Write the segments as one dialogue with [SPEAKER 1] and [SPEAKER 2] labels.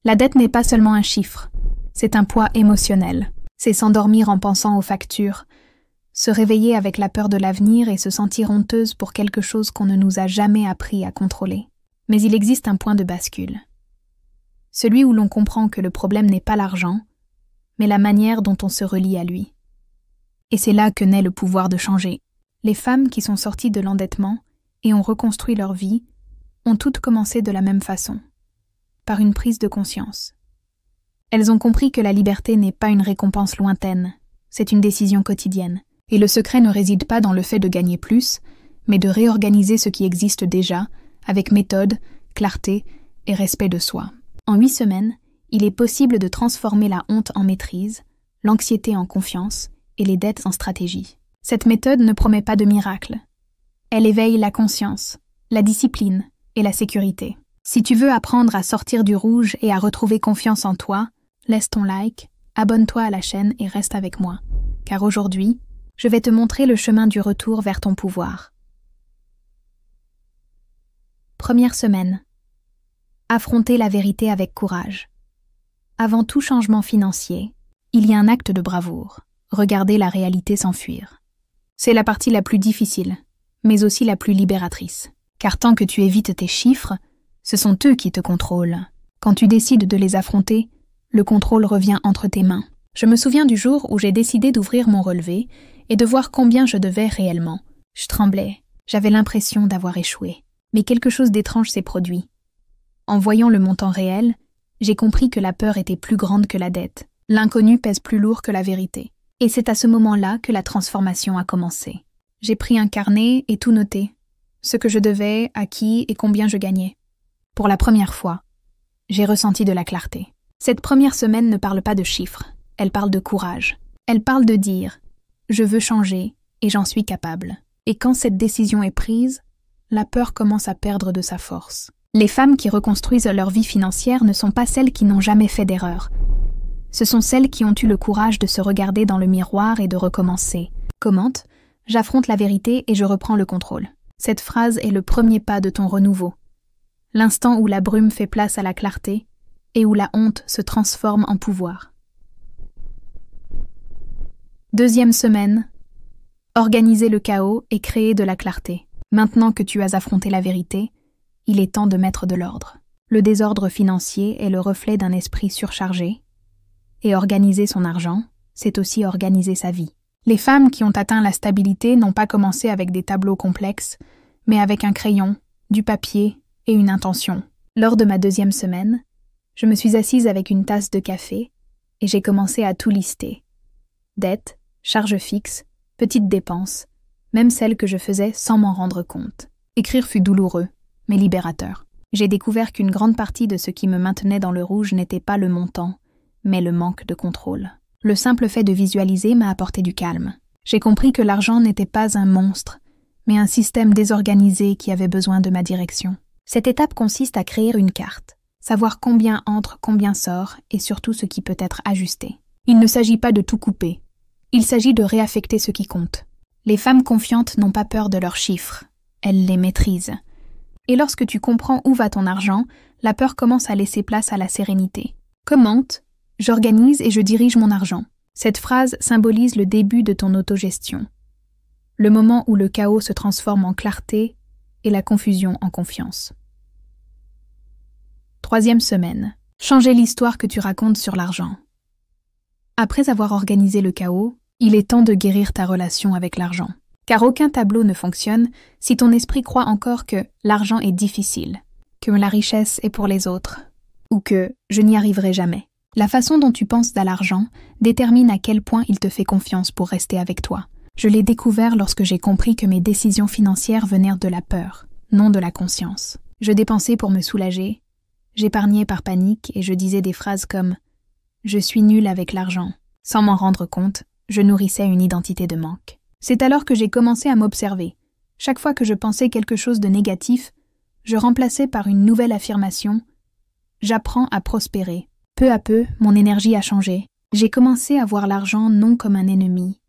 [SPEAKER 1] La dette n'est pas seulement un chiffre, c'est un poids émotionnel. C'est s'endormir en pensant aux factures, se réveiller avec la peur de l'avenir et se sentir honteuse pour quelque chose qu'on ne nous a jamais appris à contrôler. Mais il existe un point de bascule. Celui où l'on comprend que le problème n'est pas l'argent, mais la manière dont on se relie à lui. Et c'est là que naît le pouvoir de changer. Les femmes qui sont sorties de l'endettement et ont reconstruit leur vie ont toutes commencé de la même façon, par une prise de conscience. Elles ont compris que la liberté n'est pas une récompense lointaine, c'est une décision quotidienne. Et le secret ne réside pas dans le fait de gagner plus, mais de réorganiser ce qui existe déjà, avec méthode, clarté et respect de soi. En 8 semaines, il est possible de transformer la honte en maîtrise, l'anxiété en confiance et les dettes en stratégie. Cette méthode ne promet pas de miracle. Elle éveille la conscience, la discipline et la sécurité. Si tu veux apprendre à sortir du rouge et à retrouver confiance en toi, laisse ton like, abonne-toi à la chaîne et reste avec moi. Car aujourd'hui, je vais te montrer le chemin du retour vers ton pouvoir. Première semaine. Affronter la vérité avec courage. Avant tout changement financier, il y a un acte de bravoure. Regarder la réalité s'enfuir. C'est la partie la plus difficile, mais aussi la plus libératrice. Car tant que tu évites tes chiffres, ce sont eux qui te contrôlent. Quand tu décides de les affronter, le contrôle revient entre tes mains. Je me souviens du jour où j'ai décidé d'ouvrir mon relevé et de voir combien je devais réellement. Je tremblais, j'avais l'impression d'avoir échoué. Mais quelque chose d'étrange s'est produit. En voyant le montant réel, j'ai compris que la peur était plus grande que la dette. L'inconnu pèse plus lourd que la vérité. Et c'est à ce moment-là que la transformation a commencé. J'ai pris un carnet et tout noté. Ce que je devais, à qui et combien je gagnais. Pour la première fois, j'ai ressenti de la clarté. Cette première semaine ne parle pas de chiffres, elle parle de courage. Elle parle de dire « je veux changer et j'en suis capable ». Et quand cette décision est prise, la peur commence à perdre de sa force. Les femmes qui reconstruisent leur vie financière ne sont pas celles qui n'ont jamais fait d'erreur. Ce sont celles qui ont eu le courage de se regarder dans le miroir et de recommencer. Commente, j'affronte la vérité et je reprends le contrôle. Cette phrase est le premier pas de ton renouveau. L'instant où la brume fait place à la clarté et où la honte se transforme en pouvoir. Deuxième semaine. Organiser le chaos et créer de la clarté. Maintenant que tu as affronté la vérité, il est temps de mettre de l'ordre. Le désordre financier est le reflet d'un esprit surchargé, et organiser son argent, c'est aussi organiser sa vie. Les femmes qui ont atteint la stabilité n'ont pas commencé avec des tableaux complexes, mais avec un crayon, du papier et une intention. Lors de ma deuxième semaine, je me suis assise avec une tasse de café et j'ai commencé à tout lister. Dettes, charges fixes, petites dépenses, même celles que je faisais sans m'en rendre compte. Écrire fut douloureux, mais libérateur. J'ai découvert qu'une grande partie de ce qui me maintenait dans le rouge n'était pas le montant, mais le manque de contrôle. Le simple fait de visualiser m'a apporté du calme. J'ai compris que l'argent n'était pas un monstre, mais un système désorganisé qui avait besoin de ma direction. Cette étape consiste à créer une carte, savoir combien entre, combien sort, et surtout ce qui peut être ajusté. Il ne s'agit pas de tout couper. Il s'agit de réaffecter ce qui compte. Les femmes confiantes n'ont pas peur de leurs chiffres. Elles les maîtrisent. Et lorsque tu comprends où va ton argent, la peur commence à laisser place à la sérénité. Commente, j'organise et je dirige mon argent. Cette phrase symbolise le début de ton autogestion. Le moment où le chaos se transforme en clarté et la confusion en confiance. Troisième semaine. Changer l'histoire que tu racontes sur l'argent. Après avoir organisé le chaos, il est temps de guérir ta relation avec l'argent. Car aucun tableau ne fonctionne si ton esprit croit encore que l'argent est difficile, que la richesse est pour les autres, ou que je n'y arriverai jamais. La façon dont tu penses à l'argent détermine à quel point il te fait confiance pour rester avec toi. Je l'ai découvert lorsque j'ai compris que mes décisions financières venaient de la peur, non de la conscience. Je dépensais pour me soulager, j'épargnais par panique et je disais des phrases comme « je suis nulle avec l'argent ». Sans m'en rendre compte, je nourrissais une identité de manque. C'est alors que j'ai commencé à m'observer. Chaque fois que je pensais quelque chose de négatif, je remplaçais par une nouvelle affirmation « j'apprends à prospérer ». Peu à peu, mon énergie a changé. J'ai commencé à voir l'argent non comme un ennemi,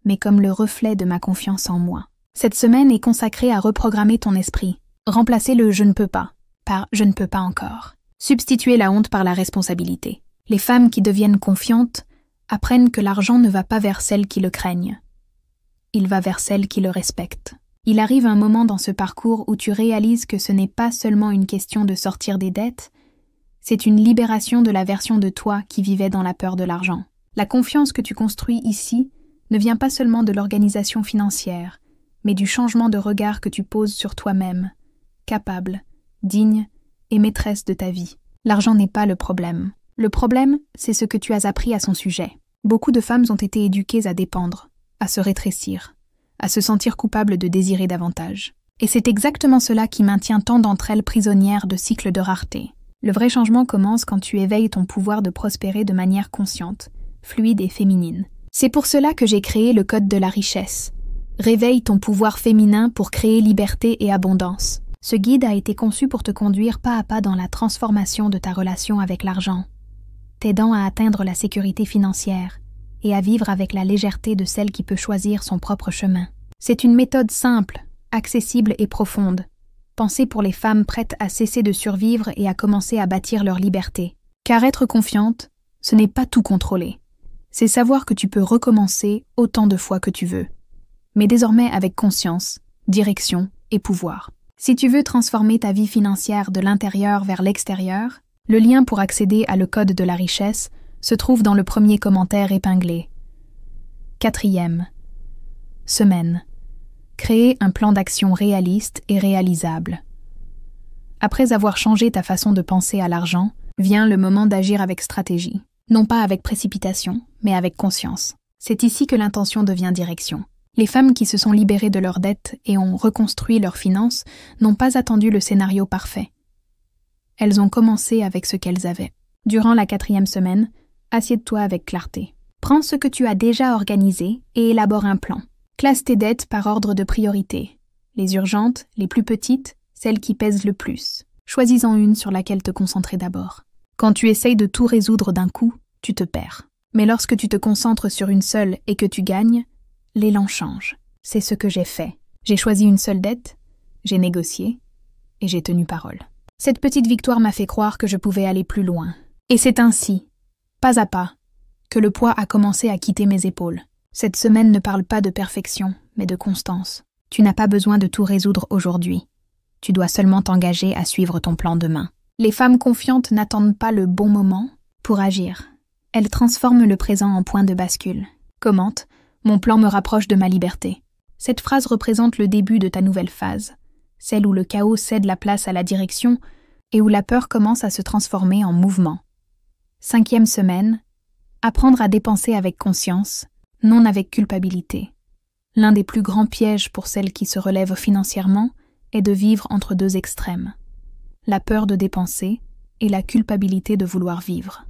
[SPEAKER 1] mais comme le reflet de ma confiance en moi. Cette semaine est consacrée à reprogrammer ton esprit. Remplacer le « je ne peux pas » par « je ne peux pas encore ». Substituer la honte par la responsabilité. Les femmes qui deviennent confiantes apprennent que l'argent ne va pas vers celles qui le craignent. Il va vers celles qui le respectent. Il arrive un moment dans ce parcours où tu réalises que ce n'est pas seulement une question de sortir des dettes, c'est une libération de la version de toi qui vivait dans la peur de l'argent. La confiance que tu construis ici ne vient pas seulement de l'organisation financière, mais du changement de regard que tu poses sur toi-même, capable, digne et maîtresse de ta vie. L'argent n'est pas le problème. Le problème, c'est ce que tu as appris à son sujet. Beaucoup de femmes ont été éduquées à dépendre, à se rétrécir, à se sentir coupables de désirer davantage. Et c'est exactement cela qui maintient tant d'entre elles prisonnières de cycles de rareté. Le vrai changement commence quand tu éveilles ton pouvoir de prospérer de manière consciente, fluide et féminine. C'est pour cela que j'ai créé le Code de la richesse. Réveille ton pouvoir féminin pour créer liberté et abondance. Ce guide a été conçu pour te conduire pas à pas dans la transformation de ta relation avec l'argent, t'aidant à atteindre la sécurité financière et à vivre avec la légèreté de celle qui peut choisir son propre chemin. C'est une méthode simple, accessible et profonde, pensée pour les femmes prêtes à cesser de survivre et à commencer à bâtir leur liberté. Car être confiante, ce n'est pas tout contrôler. C'est savoir que tu peux recommencer autant de fois que tu veux, mais désormais avec conscience, direction et pouvoir. Si tu veux transformer ta vie financière de l'intérieur vers l'extérieur, le lien pour accéder à le Code de la richesse se trouve dans le premier commentaire épinglé. 4e semaine. Créer un plan d'action réaliste et réalisable. Après avoir changé ta façon de penser à l'argent, vient le moment d'agir avec stratégie. Non pas avec précipitation, mais avec conscience. C'est ici que l'intention devient direction. Les femmes qui se sont libérées de leurs dettes et ont reconstruit leurs finances n'ont pas attendu le scénario parfait. Elles ont commencé avec ce qu'elles avaient. Durant la 4e semaine, assieds-toi avec clarté. Prends ce que tu as déjà organisé et élabore un plan. Classe tes dettes par ordre de priorité. Les urgentes, les plus petites, celles qui pèsent le plus. Choisis-en une sur laquelle te concentrer d'abord. Quand tu essayes de tout résoudre d'un coup, tu te perds. Mais lorsque tu te concentres sur une seule et que tu gagnes, l'élan change. C'est ce que j'ai fait. J'ai choisi une seule dette, j'ai négocié et j'ai tenu parole. Cette petite victoire m'a fait croire que je pouvais aller plus loin. Et c'est ainsi, pas à pas, que le poids a commencé à quitter mes épaules. Cette semaine ne parle pas de perfection, mais de constance. Tu n'as pas besoin de tout résoudre aujourd'hui. Tu dois seulement t'engager à suivre ton plan demain. Les femmes confiantes n'attendent pas le bon moment pour agir. Elles transforment le présent en point de bascule. Commente, mon plan me rapproche de ma liberté. Cette phrase représente le début de ta nouvelle phase, celle où le chaos cède la place à la direction et où la peur commence à se transformer en mouvement. 5e semaine, apprendre à dépenser avec conscience, non avec culpabilité. L'un des plus grands pièges pour celles qui se relèvent financièrement est de vivre entre deux extrêmes. La peur de dépenser et la culpabilité de vouloir vivre.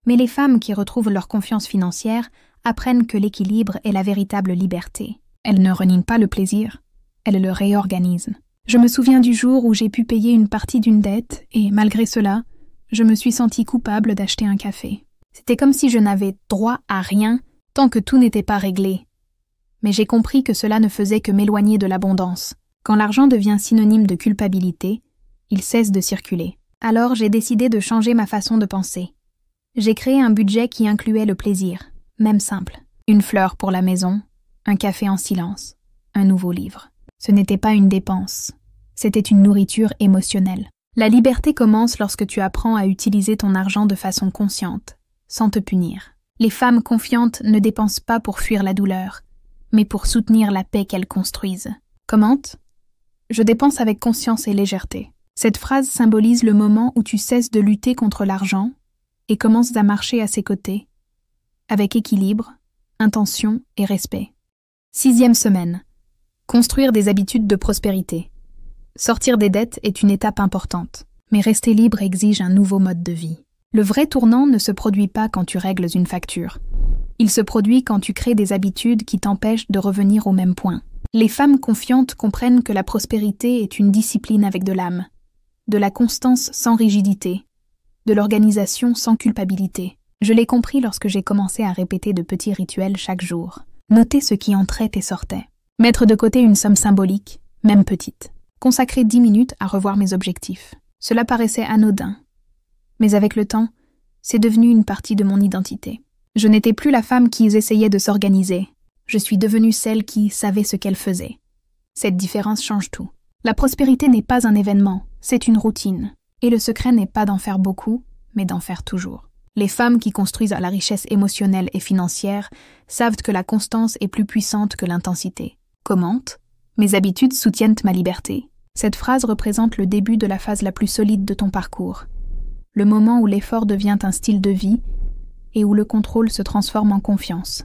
[SPEAKER 1] Mais les femmes qui retrouvent leur confiance financière apprennent que l'équilibre est la véritable liberté. Elles ne renient pas le plaisir, elles le réorganisent. Je me souviens du jour où j'ai pu payer une partie d'une dette et, malgré cela, je me suis sentie coupable d'acheter un café. C'était comme si je n'avais droit à rien tant que tout n'était pas réglé. Mais j'ai compris que cela ne faisait que m'éloigner de l'abondance. Quand l'argent devient synonyme de culpabilité, il cesse de circuler. Alors j'ai décidé de changer ma façon de penser. J'ai créé un budget qui incluait le plaisir, même simple. Une fleur pour la maison, un café en silence, un nouveau livre. Ce n'était pas une dépense, c'était une nourriture émotionnelle. La liberté commence lorsque tu apprends à utiliser ton argent de façon consciente, sans te punir. Les femmes confiantes ne dépensent pas pour fuir la douleur, mais pour soutenir la paix qu'elles construisent. Commente, je dépense avec conscience et légèreté. Cette phrase symbolise le moment où tu cesses de lutter contre l'argent et commences à marcher à ses côtés, avec équilibre, intention et respect. 6e semaine. Construire des habitudes de prospérité. Sortir des dettes est une étape importante, mais rester libre exige un nouveau mode de vie. Le vrai tournant ne se produit pas quand tu règles une facture. Il se produit quand tu crées des habitudes qui t'empêchent de revenir au même point. Les femmes confiantes comprennent que la prospérité est une discipline avec de l'âme, de la constance sans rigidité, de l'organisation sans culpabilité. Je l'ai compris lorsque j'ai commencé à répéter de petits rituels chaque jour. Noter ce qui entrait et sortait. Mettre de côté une somme symbolique, même petite. Consacrer 10 minutes à revoir mes objectifs. Cela paraissait anodin, Mais avec le temps, c'est devenu une partie de mon identité. Je n'étais plus la femme qui essayait de s'organiser. Je suis devenue celle qui savait ce qu'elle faisait. Cette différence change tout. La prospérité n'est pas un événement, c'est une routine. Et le secret n'est pas d'en faire beaucoup, mais d'en faire toujours. Les femmes qui construisent la richesse émotionnelle et financière savent que la constance est plus puissante que l'intensité. Commente, mes habitudes soutiennent ma liberté. Cette phrase représente le début de la phase la plus solide de ton parcours. Le moment où l'effort devient un style de vie et où le contrôle se transforme en confiance.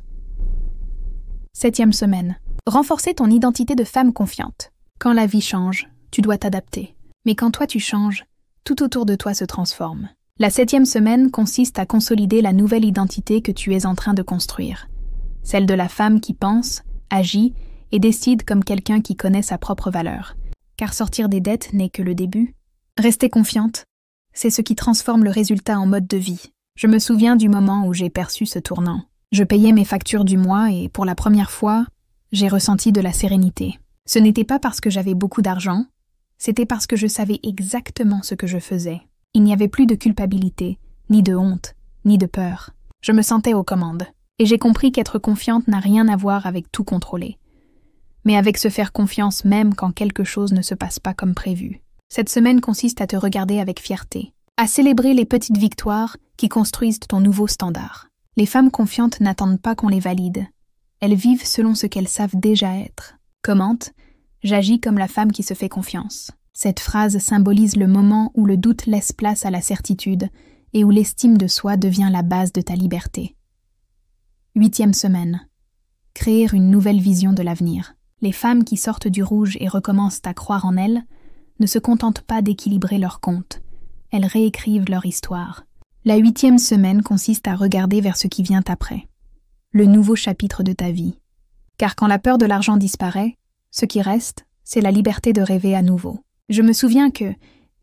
[SPEAKER 1] 7e semaine. Renforcer ton identité de femme confiante. Quand la vie change, tu dois t'adapter. Mais quand toi tu changes, tout autour de toi se transforme. La 7e semaine consiste à consolider la nouvelle identité que tu es en train de construire. Celle de la femme qui pense, agit et décide comme quelqu'un qui connaît sa propre valeur. Car sortir des dettes n'est que le début. Rester confiante, c'est ce qui transforme le résultat en mode de vie. Je me souviens du moment où j'ai perçu ce tournant. Je payais mes factures du mois et pour la première fois, j'ai ressenti de la sérénité. Ce n'était pas parce que j'avais beaucoup d'argent, c'était parce que je savais exactement ce que je faisais. Il n'y avait plus de culpabilité, ni de honte, ni de peur. Je me sentais aux commandes. Et j'ai compris qu'être confiante n'a rien à voir avec tout contrôler. Mais avec se faire confiance même quand quelque chose ne se passe pas comme prévu. Cette semaine consiste à te regarder avec fierté, à célébrer les petites victoires qui construisent ton nouveau standard. Les femmes confiantes n'attendent pas qu'on les valide. Elles vivent selon ce qu'elles savent déjà être. Commente, j'agis comme la femme qui se fait confiance. Cette phrase symbolise le moment où le doute laisse place à la certitude et où l'estime de soi devient la base de ta liberté. 8e semaine. Créer une nouvelle vision de l'avenir. Les femmes qui sortent du rouge et recommencent à croire en elles ne se contentent pas d'équilibrer leur compte. Elles réécrivent leur histoire. La 8e semaine consiste à regarder vers ce qui vient après. Le nouveau chapitre de ta vie. Car quand la peur de l'argent disparaît, ce qui reste, c'est la liberté de rêver à nouveau. Je me souviens que,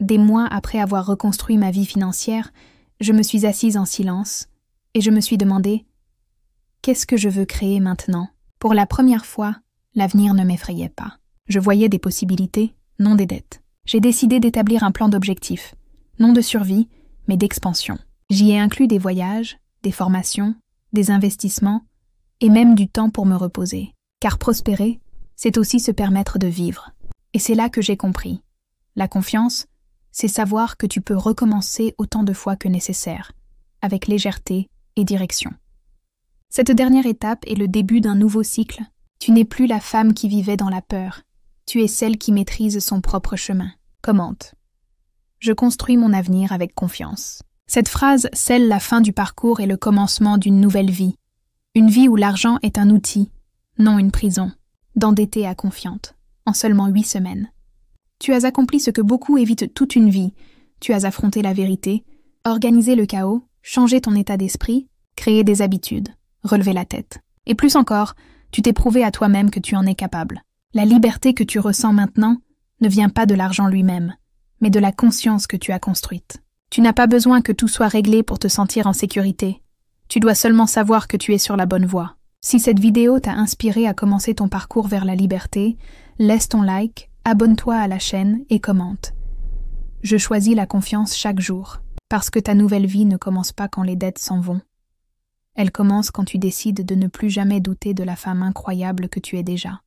[SPEAKER 1] des mois après avoir reconstruit ma vie financière, je me suis assise en silence et je me suis demandé « Qu'est-ce que je veux créer maintenant ?» Pour la première fois, l'avenir ne m'effrayait pas. Je voyais des possibilités, non des dettes. J'ai décidé d'établir un plan d'objectifs, non de survie, mais d'expansion. J'y ai inclus des voyages, des formations, des investissements et même du temps pour me reposer. Car prospérer, c'est aussi se permettre de vivre. Et c'est là que j'ai compris. La confiance, c'est savoir que tu peux recommencer autant de fois que nécessaire, avec légèreté et direction. Cette dernière étape est le début d'un nouveau cycle. Tu n'es plus la femme qui vivait dans la peur. Tu es celle qui maîtrise son propre chemin. Commente. Je construis mon avenir avec confiance. Cette phrase scelle la fin du parcours et le commencement d'une nouvelle vie. Une vie où l'argent est un outil, non une prison. D'endetter à confiante, en seulement 8 semaines. Tu as accompli ce que beaucoup évitent toute une vie. Tu as affronté la vérité, organisé le chaos, changé ton état d'esprit, créé des habitudes, relevé la tête. Et plus encore, tu t'es prouvé à toi-même que tu en es capable. La liberté que tu ressens maintenant ne vient pas de l'argent lui-même, mais de la conscience que tu as construite. Tu n'as pas besoin que tout soit réglé pour te sentir en sécurité. Tu dois seulement savoir que tu es sur la bonne voie. Si cette vidéo t'a inspiré à commencer ton parcours vers la liberté, laisse ton like, abonne-toi à la chaîne et commente. Je choisis la confiance chaque jour, parce que ta nouvelle vie ne commence pas quand les dettes s'en vont. Elle commence quand tu décides de ne plus jamais douter de la femme incroyable que tu es déjà.